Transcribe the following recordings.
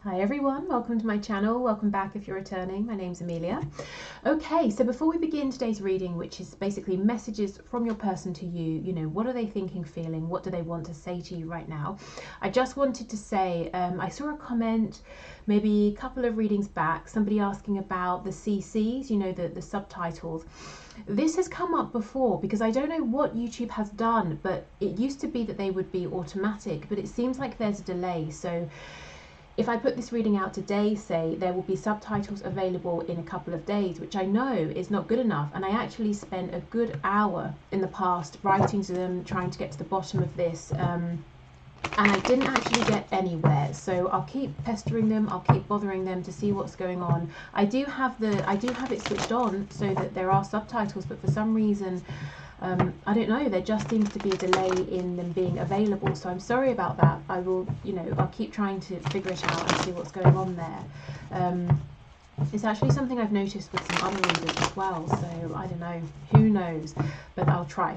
Hi everyone, welcome to my channel. Welcome back if you're returning. My name's Amelia. Okay, so before we begin today's reading, which is basically messages from your person to you, what are they thinking, feeling? What do they want to say to you right now? I just wanted to say, I saw a comment maybe a couple of readings back, somebody asking about the CCs, the subtitles. This has come up before because I don't know what YouTube has done, but it used to be that they would be automatic, but it seems like there's a delay. So if I put this reading out today, say, there will be subtitles available in a couple of days, which I know is not good enough. And I actually spent a good hour in the past writing to them, trying to get to the bottom of this. And I didn't actually get anywhere. So I'll keep pestering them. I'll keep bothering them to see what's going on. I do have it switched on so that there are subtitles, but for some reason, I don't know, there just seems to be a delay in them being available, so I'm sorry about that. I will, I'll keep trying to figure it out and see what's going on there. It's actually something I've noticed with some other readers as well, so I don't know, who knows, but I'll try.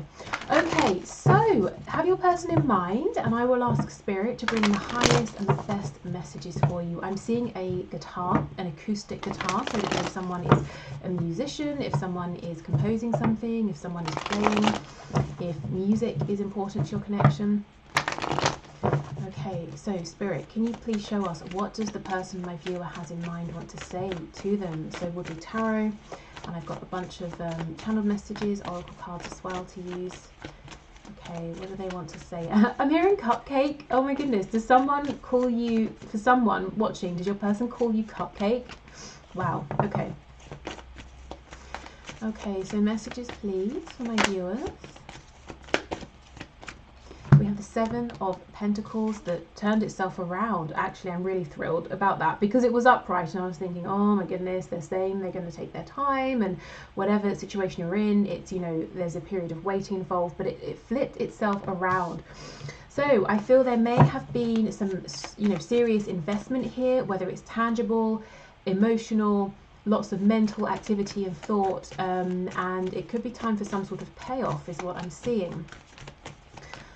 Okay, so have your person in mind, and I will ask Spirit to bring the highest and the best messages for you. I'm seeing a guitar, an acoustic guitar, so I don't know if someone is a musician, if someone is composing something, if someone is playing, if music is important to your connection. Okay, so Spirit, can you please show us what does the person my viewer has in mind want to say to them? So we'll do tarot, and I've got a bunch of channeled messages, oracle cards as well to use. Okay, what do they want to say? I'm hearing cupcake. Oh my goodness, does someone call you, for someone watching, does your person call you cupcake? Wow, okay. Okay, so messages please for my viewers. We have the Seven of Pentacles that turned itself around. Actually, I'm really thrilled about that because it was upright and I was thinking, oh my goodness, they're saying they're going to take their time and whatever situation you're in, it's, there's a period of waiting involved, but it flipped itself around. So I feel there may have been some, serious investment here, whether it's tangible, emotional, lots of mental activity and thought, and it could be time for some sort of payoff is what I'm seeing.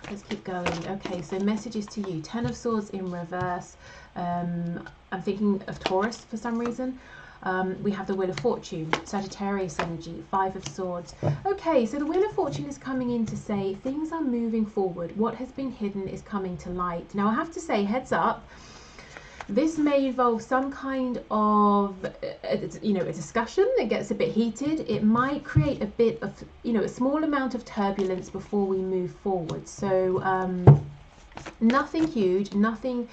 Let's keep going. Okay, so messages to you. Ten of Swords in reverse. I'm thinking of Taurus for some reason. We have the Wheel of Fortune, Sagittarius energy, Five of Swords. Okay, so the Wheel of Fortune is coming in to say things are moving forward. What has been hidden is coming to light. Now, I have to say, heads up, this may involve some kind of, a discussion that gets a bit heated. It might create a bit of, a small amount of turbulence before we move forward. So nothing huge, nothing,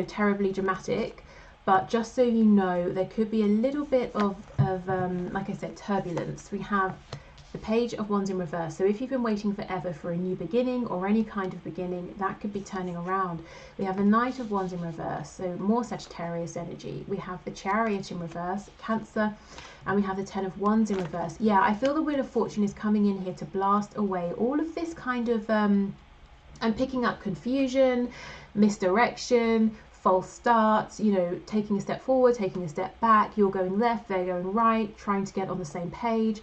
terribly dramatic. But just so you know, there could be a little bit of like I said, turbulence. We have the Page of Wands in reverse. So if you've been waiting forever for a new beginning or any kind of beginning, that could be turning around. We have the Knight of Wands in reverse, so more Sagittarius energy. We have the Chariot in reverse, Cancer, and we have the Ten of Wands in reverse. Yeah, I feel the Wheel of Fortune is coming in here to blast away all of this kind of, I'm picking up confusion, misdirection, false starts, taking a step forward, taking a step back, you're going left, they're going right, trying to get on the same page.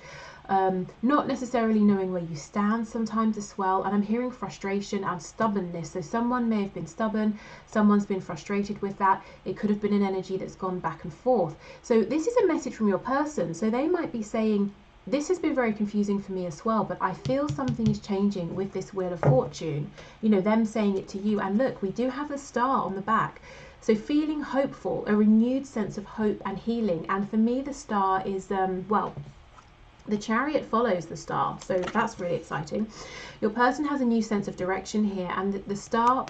Not necessarily knowing where you stand sometimes as well, and I'm hearing frustration and stubbornness. So someone may have been stubborn, someone's been frustrated with that. It could have been an energy that's gone back and forth. So this is a message from your person. So they might be saying, this has been very confusing for me as well, but I feel something is changing with this Wheel of Fortune, them saying it to you. And look, we do have a star on the back. So feeling hopeful, a renewed sense of hope and healing. And for me, the star is, the Chariot follows the star, so that's really exciting. Your person has a new sense of direction here, and the star,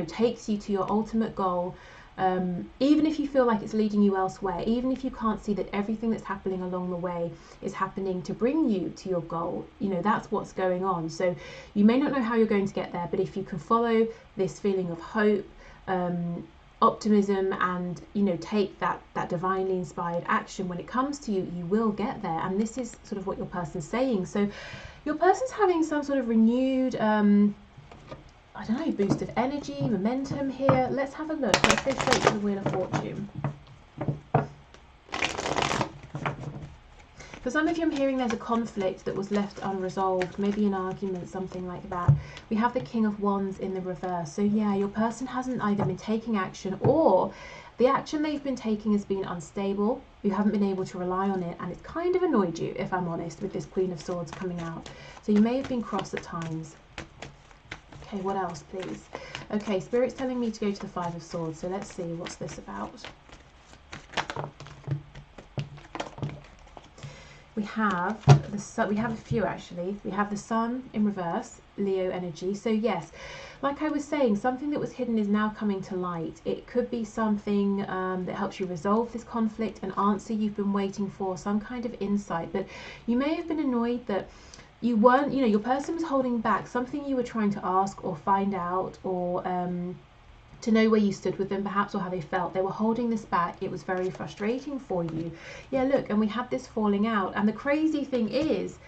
takes you to your ultimate goal. Even if you feel like it's leading you elsewhere, even if you can't see that everything that's happening along the way is happening to bring you to your goal, that's what's going on. So you may not know how you're going to get there, but if you can follow this feeling of hope, optimism, and take that divinely inspired action when it comes to you, you will get there. And this is sort of what your person's saying. So your person's having some sort of renewed I don't know, boost of energy, momentum here. Let's have a look. Let's go straight to the Wheel of Fortune. For some of you, I'm hearing there's a conflict that was left unresolved, maybe an argument, something like that. We have the King of Wands in the reverse. So yeah, your person hasn't either been taking action, or the action they've been taking has been unstable. You haven't been able to rely on it, and it's kind of annoyed you, if I'm honest, with this Queen of Swords coming out. So you may have been cross at times. Okay, what else, please? Okay, Spirit's telling me to go to the Five of Swords, so let's see, what's this about? We have the Sun. We have a few actually. We have the Sun in reverse, Leo energy. So yes, like I was saying, something that was hidden is now coming to light. It could be something that helps you resolve this conflict, an answer you've been waiting for, some kind of insight. But you may have been annoyed that you weren't, you know, your person was holding back something you were trying to ask or find out, or to know where you stood with them perhaps, or how they felt. They were holding this back. It was very frustrating for you. Yeah, look, and we had this falling out. And the crazy thing is,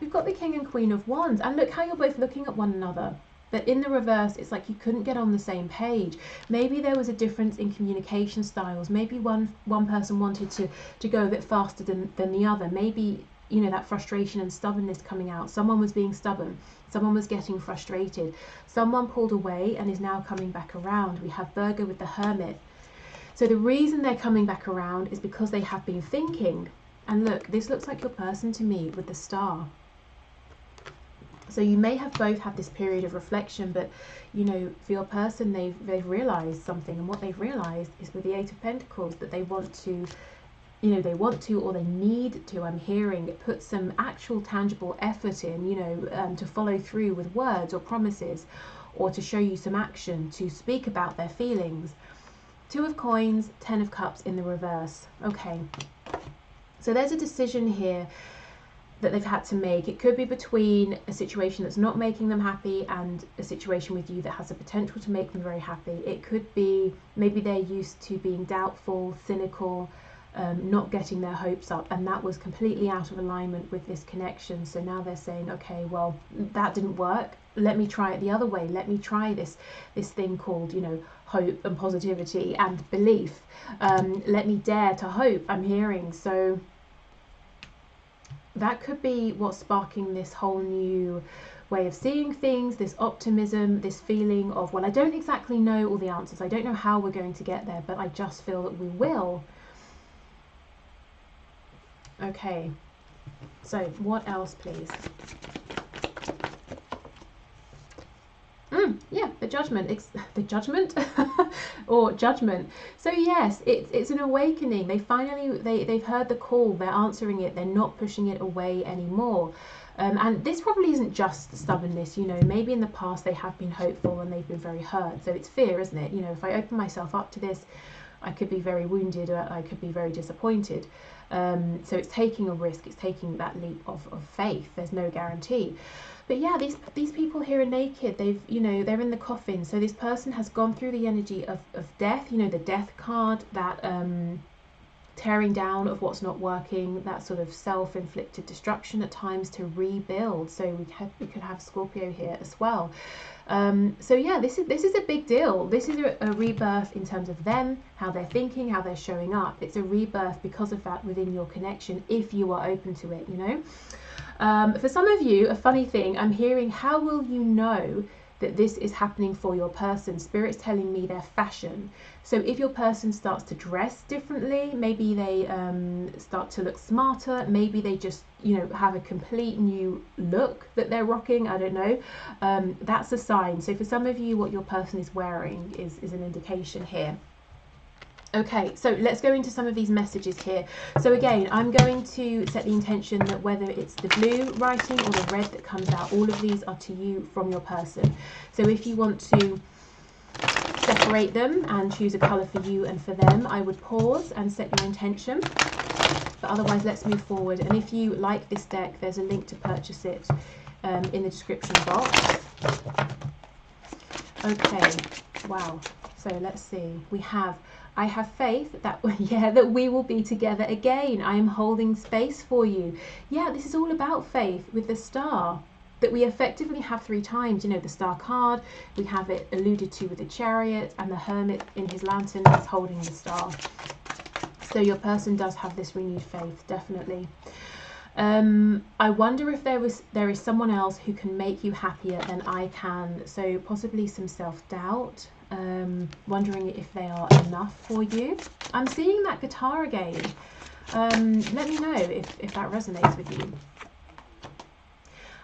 we've got the King and Queen of Wands, and look how you're both looking at one another. But in the reverse, it's like you couldn't get on the same page. Maybe there was a difference in communication styles. Maybe one person wanted to go a bit faster than the other. Maybe, you know, that frustration and stubbornness coming out. Someone was being stubborn. Someone was getting frustrated. Someone pulled away and is now coming back around. We have Virgo with the Hermit. So the reason they're coming back around is because they have been thinking. And look, this looks like your person to me with the Star. So you may have both had this period of reflection, but, you know, for your person, they've realized something. And what they've realized is with the Eight of Pentacles that they want to, you know, they want to, or they need to, I'm hearing, put some actual tangible effort in, you know, to follow through with words or promises, or to show you some action, to speak about their feelings. Two of Coins, Ten of Cups in the reverse. Okay, so there's a decision here that they've had to make. It could be between a situation that's not making them happy and a situation with you that has the potential to make them very happy. It could be maybe they're used to being doubtful, cynical, not getting their hopes up, and that was completely out of alignment with this connection. So now they're saying, okay, well, that didn't work. Let me try it the other way. Let me try this thing called, you know, hope and positivity and belief. Let me dare to hope, I'm hearing. So that could be what's sparking this whole new way of seeing things, this optimism, this feeling of, well, I don't exactly know all the answers. I don't know how we're going to get there, but I just feel that we will. Okay, so what else, please? Yeah, the Judgment. The Judgment or Judgment. So yes, it's an awakening. They finally they've heard the call. They're answering it. They're not pushing it away anymore. And this probably isn't just stubbornness. You know, maybe in the past they have been hopeful and they've been very hurt. So it's fear, isn't it? You know, if I open myself up to this, I could be very wounded, or I could be very disappointed. So it's taking a risk. It's taking that leap of faith. There's no guarantee. But yeah, these people here are naked. They've, you know, they're in the coffin. So this person has gone through the energy of death, you know, the death card, that tearing down of what's not working, that sort of self-inflicted destruction at times to rebuild. So we could have Scorpio here as well. So yeah, this is a big deal. This is a rebirth in terms of them, how they're thinking, how they're showing up. It's a rebirth because of that within your connection, if you are open to it, you know. For some of you, a funny thing, I'm hearing, how will you know that this is happening for your person? Spirit's telling me their fashion. So if your person starts to dress differently, maybe they start to look smarter, maybe they just, you know, have a complete new look that they're rocking, I don't know. That's a sign. So for some of you, what your person is wearing is an indication here. Okay, so let's go into some of these messages here. So again, I'm going to set the intention that whether it's the blue writing or the red that comes out, all of these are to you from your person. So if you want to separate them and choose a colour for you and for them, I would pause and set your intention. But otherwise, let's move forward. And if you like this deck, there's a link to purchase it in the description box. Okay, wow. So let's see. We have, I have faith that, yeah, that we will be together again. I am holding space for you. Yeah, this is all about faith with the Star that we effectively have 3 times. You know, the Star card, we have it alluded to with the Chariot, and the Hermit in his lantern is holding the Star. So your person does have this renewed faith, definitely. I wonder if there is someone else who can make you happier than I can. So possibly some self-doubt, wondering if they are enough for you. I'm seeing that guitar again. Let me know if that resonates with you.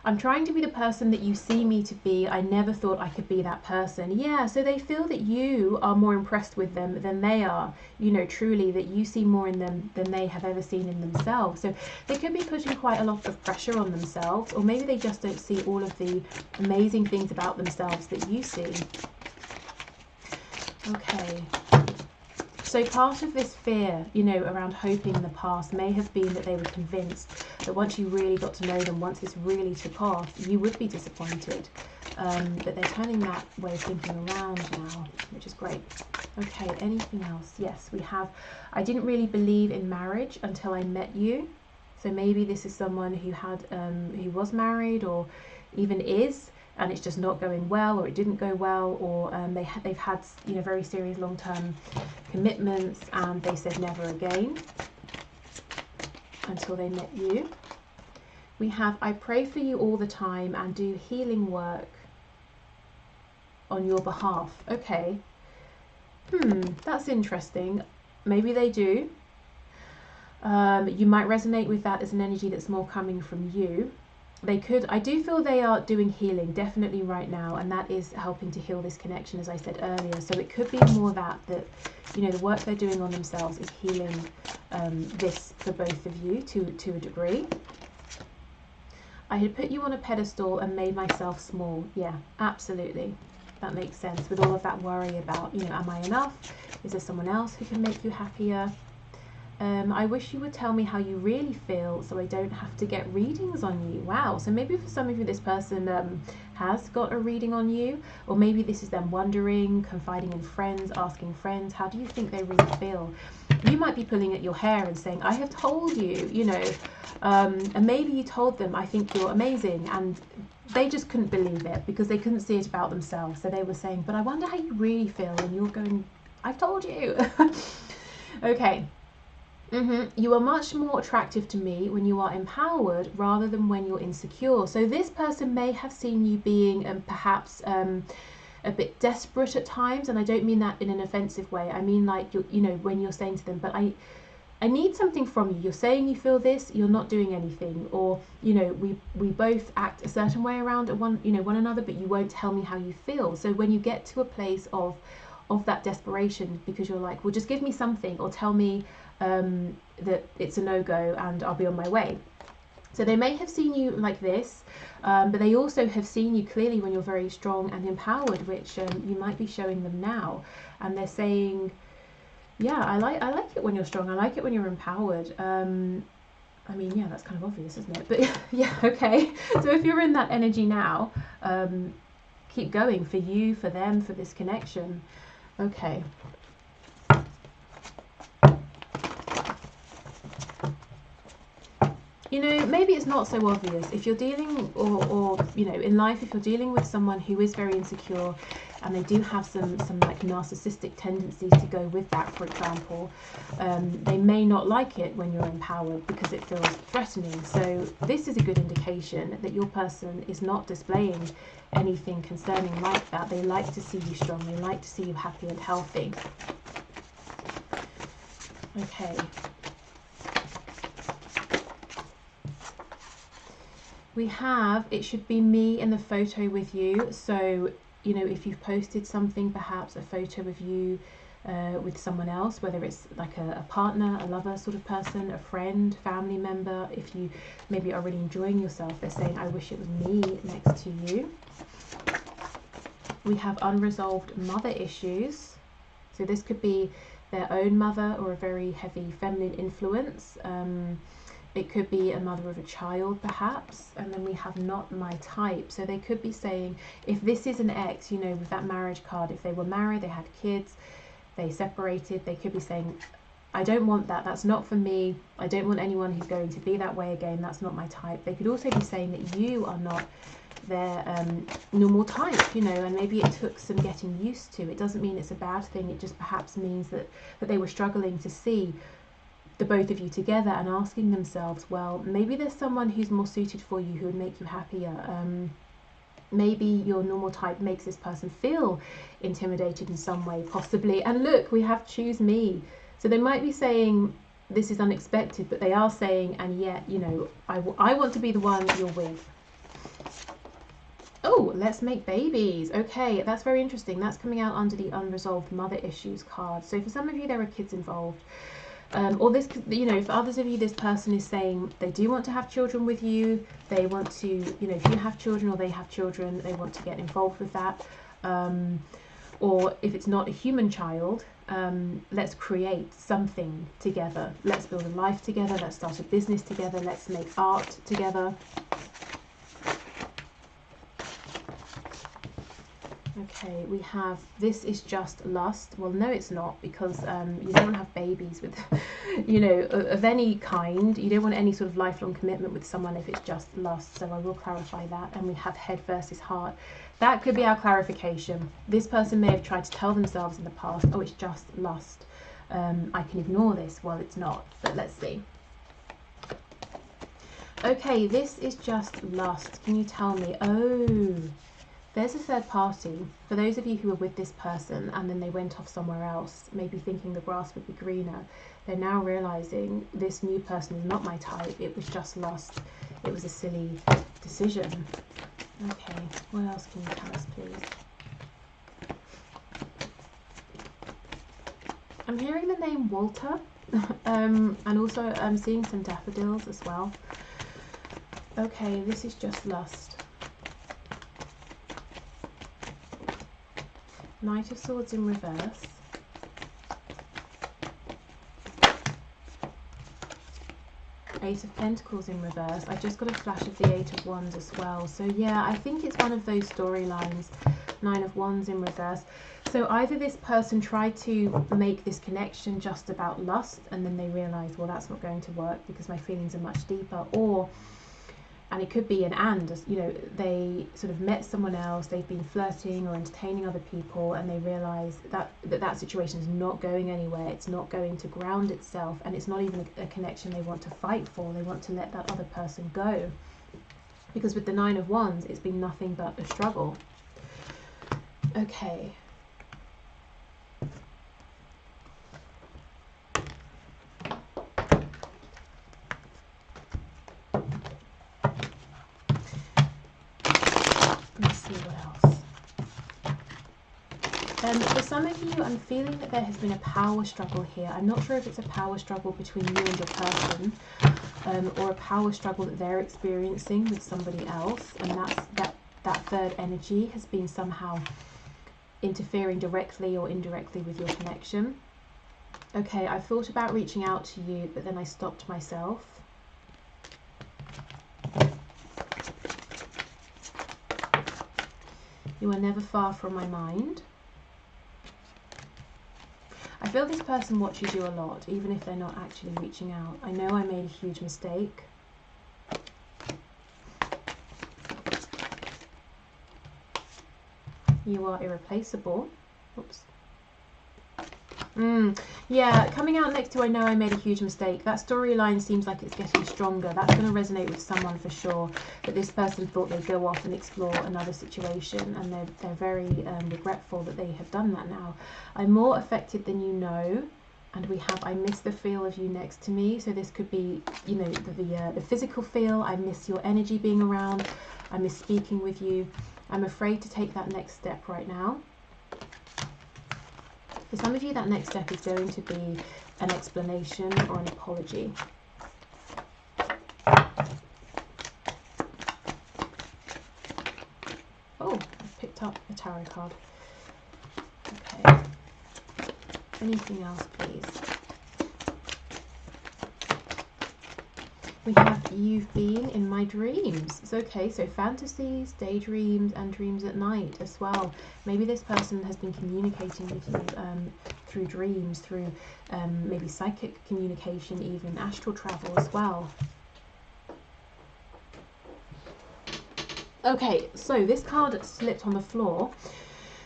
I'm trying to be the person that you see me to be. I never thought I could be that person. Yeah, so they feel that you are more impressed with them than they are. You know, truly, that you see more in them than they have ever seen in themselves. So they could be putting quite a lot of pressure on themselves, or maybe they just don't see all of the amazing things about themselves that you see. Okay. So part of this fear, you know, around hoping in the past may have been that they were convinced that once you really got to know them, once this really took off, you would be disappointed. But they're turning that way of thinking around now, which is great. Okay, anything else? Yes, we have, I didn't really believe in marriage until I met you. So maybe this is someone who had, who was married or even is, and it's just not going well, or it didn't go well, or they've had, you know, very serious long-term commitments, and they said never again until they met you. We have, I pray for you all the time and do healing work on your behalf. Okay. That's interesting. Maybe they do. You might resonate with that as an energy that's more coming from you. They could, I do feel they are doing healing definitely right now, and that is helping to heal this connection, as I said earlier. So it could be more that you know, the work they're doing on themselves is healing this for both of you to a degree. I had put you on a pedestal and made myself small. Yeah, absolutely. That makes sense with all of that worry about, you know, am I enough? Is there someone else who can make you happier? I wish you would tell me how you really feel so I don't have to get readings on you. Wow, so maybe for some of you this person has got a reading on you, or maybe this is them wondering, confiding in friends, asking friends, how do you think they really feel? You might be pulling at your hair and saying, I have told you, you know, and maybe you told them, I think you're amazing, and they just couldn't believe it because they couldn't see it about themselves. So they were saying, but I wonder how you really feel, and you're going, I've told you. Okay. You are much more attractive to me when you are empowered rather than when you're insecure. So this person may have seen you being perhaps a bit desperate at times, and I don't mean that in an offensive way. I mean like, you know, when you're saying to them, but I need something from you. You're saying you feel this, you're not doing anything, or you know, we both act a certain way around one another, but you won't tell me how you feel. So when you get to a place of that desperation, because you're like, well, just give me something, or tell me that it's a no-go and I'll be on my way. So they may have seen you like this, but they also have seen you clearly when you're very strong and empowered, which you might be showing them now, and they're saying, yeah, I like it when you're strong, I like it when you're empowered. I mean, yeah, that's kind of obvious, isn't it? But yeah, okay. So if you're in that energy now, keep going, for you, for them, for this connection. Okay. You know, maybe it's not so obvious. If you're dealing, or you know, in life, if you're dealing with someone who is very insecure, and they do have some like narcissistic tendencies to go with that, for example, they may not like it when you're empowered because it feels threatening. So this is a good indication that your person is not displaying anything concerning like that. They like to see you strong. They like to see you happy and healthy. Okay. We have, it should be me in the photo with you. So, you know, if you've posted something, perhaps a photo of you with someone else, whether it's like a partner, a lover sort of person, a friend, family member, if you maybe are really enjoying yourself, they're saying, I wish it was me next to you. We have unresolved mother issues. So this could be their own mother or a very heavy feminine influence. It could be a mother of a child, perhaps. And then we have not my type. So they could be saying, if this is an ex, you know, with that marriage card, if they were married, they had kids, they separated, they could be saying, I don't want that. That's not for me. I don't want anyone who's going to be that way again. That's not my type. They could also be saying that you are not their normal type, you know, and maybe it took some getting used to. It doesn't mean it's a bad thing. It just perhaps means that they were struggling to see the both of you together and asking themselves, well, maybe there's someone who's more suited for you, who would make you happier. Maybe your normal type makes this person feel intimidated in some way, possibly. And look, we have choose me. So they might be saying, this is unexpected, but they are saying, and yet, you know, I want to be the one you're with. Oh, let's make babies. Okay, that's very interesting. That's coming out under the unresolved mother issues card. So for some of you, there are kids involved. Or this, you know, for others of you, this person is saying they do want to have children with you. They want to, you know, if you have children or they have children, they want to get involved with that. Or if it's not a human child, let's create something together. Let's build a life together. Let's start a business together. Let's make art together. Okay, we have, this is just lust. Well, no, it's not, because you don't want to have babies with, you know, of any kind. You don't want any sort of lifelong commitment with someone if it's just lust. So I will clarify that. And we have head versus heart. That could be our clarification. This person may have tried to tell themselves in the past, oh, it's just lust. I can ignore this. Well, it's not, but let's see. Okay, this is just lust. Can you tell me? Oh, there's a third party. For those of you who were with this person and then they went off somewhere else, maybe thinking the grass would be greener, they're now realizing this new person is not my type. It was just lust. It was a silly decision. Okay, what else can you tell us, please? I'm hearing the name Walter, and also I'm seeing some daffodils as well. Okay, this is just lust. Knight of Swords in reverse. Eight of Pentacles in reverse. I just got a flash of the Eight of Wands as well. So yeah, I think it's one of those storylines. Nine of Wands in reverse. So either this person tried to make this connection just about lust and then they realized, well, that's not going to work because my feelings are much deeper, or, and it could be an and, you know, they sort of met someone else, they've been flirting or entertaining other people, and they realize that that situation is not going anywhere, it's not going to ground itself, and it's not even a connection they want to fight for. They want to let that other person go. Because with the Nine of Wands, it's been nothing but a struggle. Okay. Let's see what else. For some of you, I'm feeling that there has been a power struggle here. I'm not sure if it's a power struggle between you and your person, or a power struggle that they're experiencing with somebody else, and that third energy has been somehow interfering directly or indirectly with your connection. Okay, I thought about reaching out to you, but then I stopped myself. You are never far from my mind. I feel this person watches you a lot, even if they're not actually reaching out. I know I made a huge mistake. You are irreplaceable. Oops. Yeah, coming out next to I know I made a huge mistake. That storyline seems like it's getting stronger. That's going to resonate with someone for sure. That this person thought they'd go off and explore another situation, and they're very regretful that they have done that now. I'm more affected than you know, and we have I miss the feel of you next to me. So this could be, you know, the physical feel. I miss your energy being around. I miss speaking with you. I'm afraid to take that next step right now. For some of you, that next step is going to be an explanation or an apology. Oh, I've picked up a tarot card. Okay. Anything else, please? We have you've been in my dreams. It's okay, so fantasies, daydreams, and dreams at night as well. Maybe this person has been communicating with you through dreams, through maybe psychic communication, even astral travel as well. Okay, so this card slipped on the floor.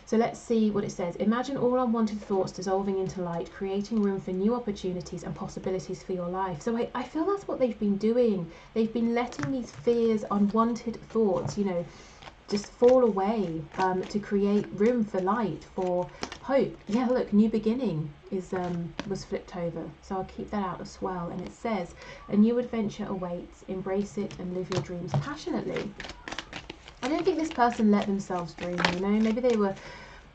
So let's see what it says. Imagine all unwanted thoughts dissolving into light, creating room for new opportunities and possibilities for your life. So I feel that's what they've been doing. They've been letting these fears, unwanted thoughts, you know, just fall away, to create room for light, for hope. Yeah, look, new beginning is was flipped over, so I'll keep that out as well. And it says, a new adventure awaits. Embrace it and live your dreams passionately. I don't think this person let themselves dream, you know. Maybe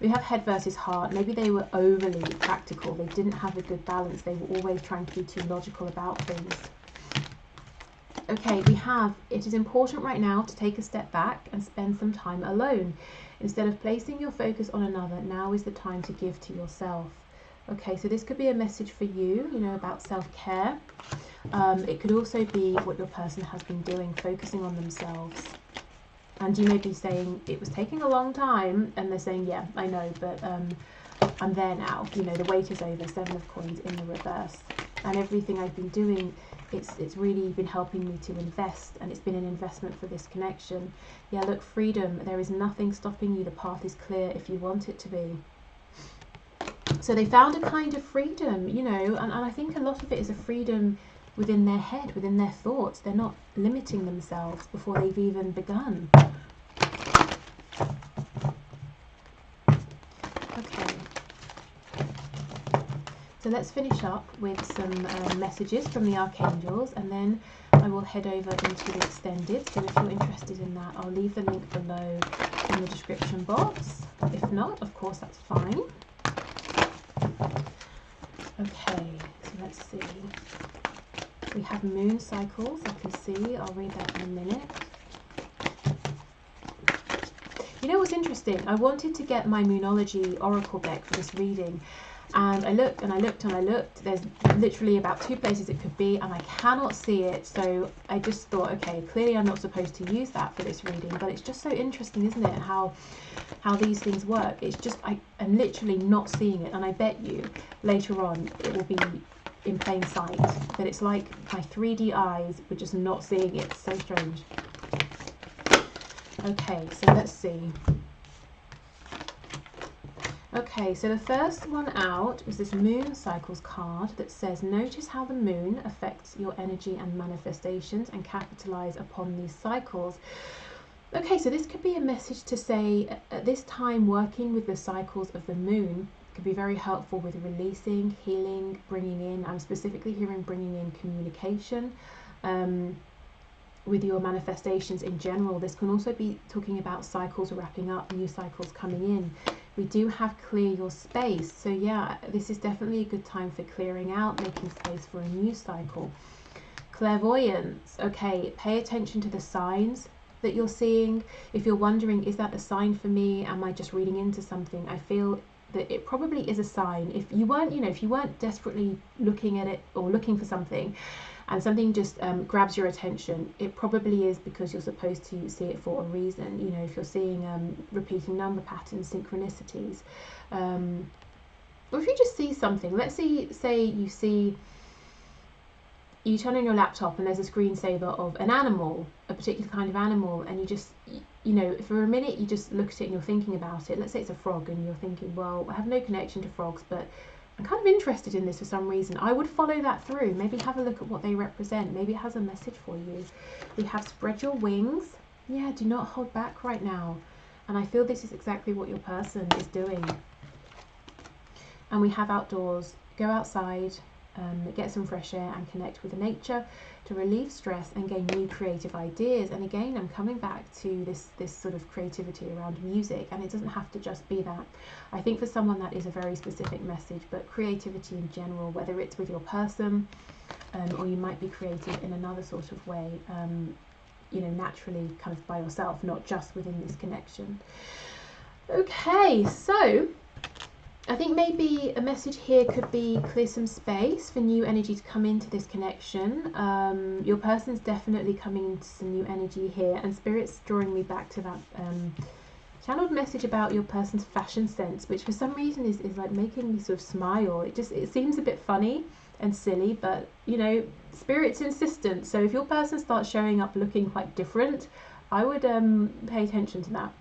we have head versus heart. Maybe they were overly practical. They didn't have a good balance. They were always trying to be too logical about things. Okay, we have, it is important right now to take a step back and spend some time alone. Instead of placing your focus on another, now is the time to give to yourself. Okay, so this could be a message for you, you know, about self-care. It could also be what your person has been doing, focusing on themselves. And you may be saying, it was taking a long time, and they're saying, yeah, I know, but I'm there now. You know, the wait is over, 7 of coins in the reverse. And everything I've been doing, it's really been helping me to invest, and it's been an investment for this connection. Yeah, look, freedom, there is nothing stopping you. The path is clear if you want it to be. So they found a kind of freedom, you know, and I think a lot of it is a freedom within their head, within their thoughts. They're not limiting themselves before they've even begun. Okay. So let's finish up with some messages from the archangels, and then I will head over into the extended. So if you're interested in that, I'll leave the link below in the description box. If not, of course, that's fine. Okay, so let's see. We have moon cycles, I can see. I'll read that in a minute. You know what's interesting? I wanted to get my Moonology Oracle deck for this reading, and I looked and I looked and I looked. There's literally about 2 places it could be, and I cannot see it. So I just thought, okay, clearly I'm not supposed to use that for this reading, but it's just so interesting, isn't it? How these things work. It's just, I am literally not seeing it, and I bet you later on it will be in plain sight, but it's like my 3D eyes were just not seeing it. So strange. Okay, so let's see. Okay, so the first one out was this moon cycles card that says, notice how the moon affects your energy and manifestations and capitalize upon these cycles. Okay, so this could be a message to say, at this time, working with the cycles of the moon could be very helpful with releasing, healing, bringing in. I'm specifically hearing bringing in communication with your manifestations in general. This can also be talking about cycles wrapping up, new cycles coming in. We do have clear your space. So yeah, this is definitely a good time for clearing out, making space for a new cycle. Clairvoyance. Okay, pay attention to the signs that you're seeing. If you're wondering, is that a sign for me? Am I just reading into something? I feel that it probably is a sign. If you weren't, you know, if you weren't desperately looking at it or looking for something, and something just grabs your attention, it probably is because you're supposed to see it for a reason. You know, if you're seeing repeating number patterns, synchronicities, or if you just see something. Let's say you turn on your laptop and there's a screensaver of an animal, a particular kind of animal, and you just, you know, for a minute you just look at it and you're thinking about it. Let's say it's a frog and you're thinking, well, I have no connection to frogs, but I'm kind of interested in this for some reason. I would follow that through. Maybe have a look at what they represent. Maybe it has a message for you. We have spread your wings. Yeah, do not hold back right now. And I feel this is exactly what your person is doing. And we have outdoors. Go outside, get some fresh air and connect with nature to relieve stress and gain new creative ideas. And again, I'm coming back to this sort of creativity around music, and it doesn't have to just be that. I think for someone that is a very specific message, but creativity in general, whether it's with your person or you might be creative in another sort of way, you know, naturally kind of by yourself, not just within this connection. Okay, so I think maybe a message here could be clear some space for new energy to come into this connection. Your person's definitely coming into some new energy here, and Spirit's drawing me back to that channeled message about your person's fashion sense, which for some reason is like making me sort of smile. It seems a bit funny and silly, but you know, Spirit's insistent. So if your person starts showing up looking quite different, I would pay attention to that.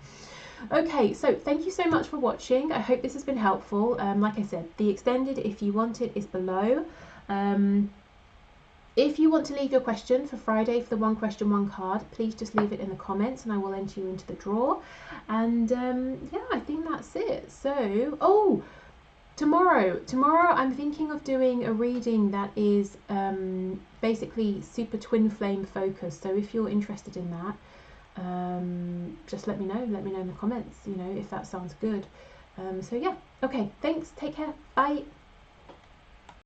Okay, so thank you so much for watching. I hope this has been helpful. Like I said, the extended, if you want it, is below. If you want to leave your question for Friday for the one question, one card, please just leave it in the comments and I will enter you into the draw. And yeah, I think that's it. So, oh, tomorrow I'm thinking of doing a reading that is basically super twin flame focused. So if you're interested in that, just let me know in the comments, you know, if that sounds good. So yeah, okay, thanks, take care, bye.